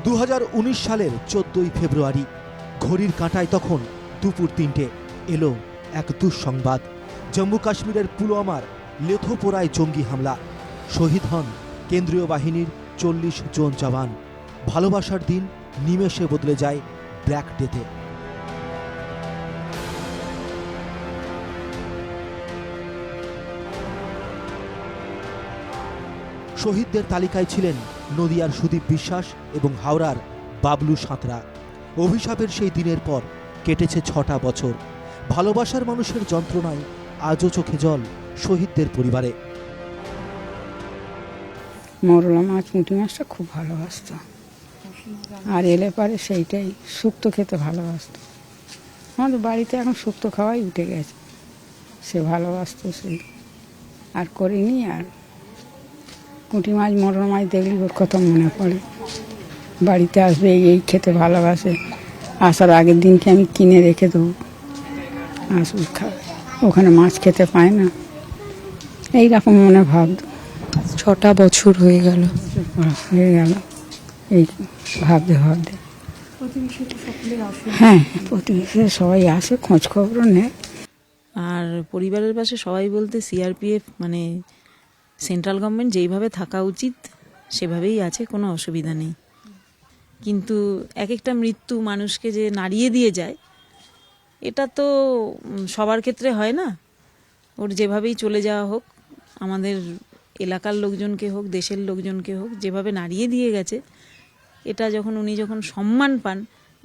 2019 সালের 14ই ফেব্রুয়ারি, ঘড়ির কাঁটায় তখন দুপুর 3টে। এলো এক দুঃসংবাদ। জম্মু কাশ্মীরের পুলওয়ামার লেথোপোরায় জঙ্গি হামলা। শহীদ হন কেন্দ্রীয় বাহিনীর 40 জন জওয়ান। ভালোবাসার দিন নিমেষে বদলে যায় ব্ল্যাক ডেতে। শহীদদের তালিকায় ছিলেন নদিয়ার সুদীপ বিশ্বাস এবং হাওড়ার বাবলু সাঁতরা। অভিশাপের সেই দিনের পর কেটেছে 6টা বছর। ভালোবাসার মানুষের যন্ত্রণায় আজও চোখে জল শহীদদের পরিবারে। মরলা মাছ, পুঁটি মাছটা খুব ভালোবাসত, আর এলে পারে সেইটাই শুক্তো খেতে ভালোবাসত। আমাদের বাড়িতে এখন শুক্তো খাওয়াই উঠে গেছে। সে ভালোবাসত সেই, আর করিনি। আর পুঁটি মাছ, মরলা মাছ দেখলে ওর কথা মনে পড়ে। বাড়িতে আসবে, এই খেতে ভালোবাসে। আসার আগের দিনকে আমি কিনে রেখে দেবো, আসবে খাবে। ওখানে মাছ খেতে পায় না, এইরকম মনে ভাবত। 6টা বছর হয়ে গেল এই ভাবতে ভাবতে। হ্যাঁ, প্রতিবেশী সবাই আসে, খোঁজ খবরও নেয়। আর পরিবারের পাশে সবাই বলতে সিআরপিএফ মানে সেন্ট্রাল গভর্নমেন্ট যেইভাবে থাকা উচিত সেভাবেই আছে, কোনো অসুবিধা নেই। কিন্তু এক একটা মৃত্যু মানুষকে যে নাড়িয়ে দিয়ে যায়, এটা তো সবার ক্ষেত্রে হয় না। ওর যেভাবেই চলে যাওয়া হোক, আমাদের এলাকার লোকজনকে হোক, দেশের লোকজনকে হোক, যেভাবে নাড়িয়ে দিয়ে গেছে, এটা যখন উনি যখন সম্মান পান,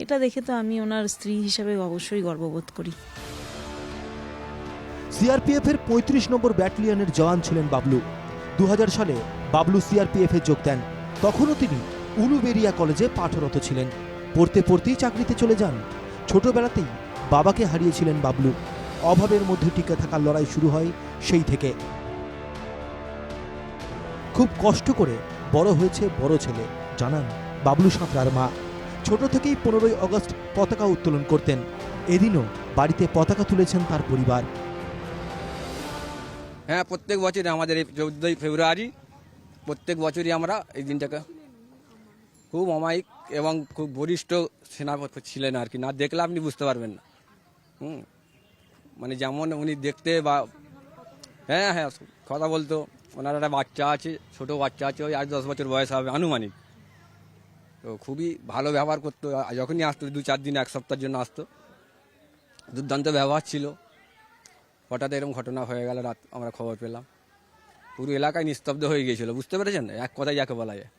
এটা দেখে তো আমি ওনার স্ত্রী হিসাবে অবশ্যই গর্ববোধ করি। সিআরপিএফের 35 নম্বর ব্যাটালিয়নের জওয়ান ছিলেন বাবলু। 2000 সালে বাবলু সিআরপিএফে যোগ দেন। তখনও তিনি উলুবেরিয়া কলেজে পাঠরত ছিলেন। পড়তে পড়তেই চাকরিতে চলে যান। ছোটবেলাতেই বাবাকে হারিয়েছিলেন বাবলু। অভাবের মধ্যে টিকে থাকার লড়াই শুরু হয় সেই থেকে। খুব কষ্ট করে বড় হয়েছে বড় ছেলে, জানান বাবলু সাঁতরার মা। ছোট থেকেই 15ই আগস্ট পতাকা উত্তোলন করতেন। এদিনও বাড়িতে পতাকা তুলেছেন তার পরিবার। হ্যাঁ, প্রত্যেক বছরই আমাদের এই 14ই ফেব্রুয়ারি প্রত্যেক বছরই আমরা এই দিনটাকে খুব অমায়িক এবং খুব বরিষ্ঠ সেনাপতি ছিলেন আর কি। না দেখলে আপনি বুঝতে পারবেন না। মানে যেমন উনি দেখতে বা হ্যাঁ হ্যাঁ কথা বলতো। ওনার একটা বাচ্চা আছে, ছোট বাচ্চা আছে, ওই 8-10 বছর বয়স হবে আনুমানিক। তো খুবই ভালো ব্যবহার করতো। যখনই আসতো 2-4 দিন, 1 সপ্তাহের জন্য আসতো। দুর্দান্ত ব্যবহার ছিল। হঠাৎ এরকম ঘটনা হয়ে গেল, রাত আমরা খবর পেলাম। পুরো এলাকায় নিস্তব্ধ হয়ে গিয়েছিল, বুঝতে পেরেছেন? এক কথায় যাকে বলা যায়।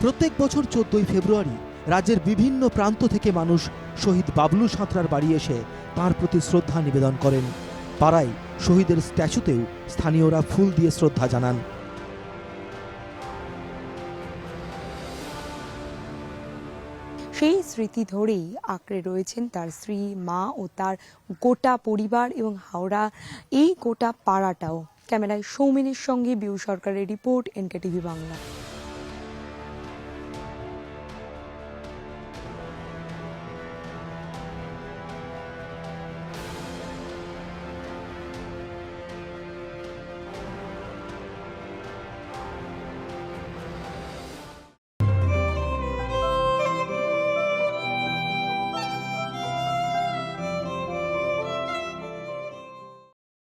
প্রত্যেক বছর 14ই ফেব্রুয়ারি রাজ্যের বিভিন্ন প্রান্ত থেকে মানুষ শহীদ বাবলু সাঁতরার বাড়ি এসে তাঁর প্রতি শ্রদ্ধা নিবেদন করেন। পাড়ায় শহীদের স্ট্যাচুতেও স্থানীয়রা ফুল দিয়ে শ্রদ্ধা জানান। সেই স্মৃতি ধরেই আঁকড়ে রয়েছেন তার স্ত্রী, মা ও তার গোটা পরিবার এবং হাওড়া এই গোটা পাড়াটাও। ক্যামেরায় সৌমেনের সঙ্গে বিউ সরকারের রিপোর্ট, NKTV বাংলা।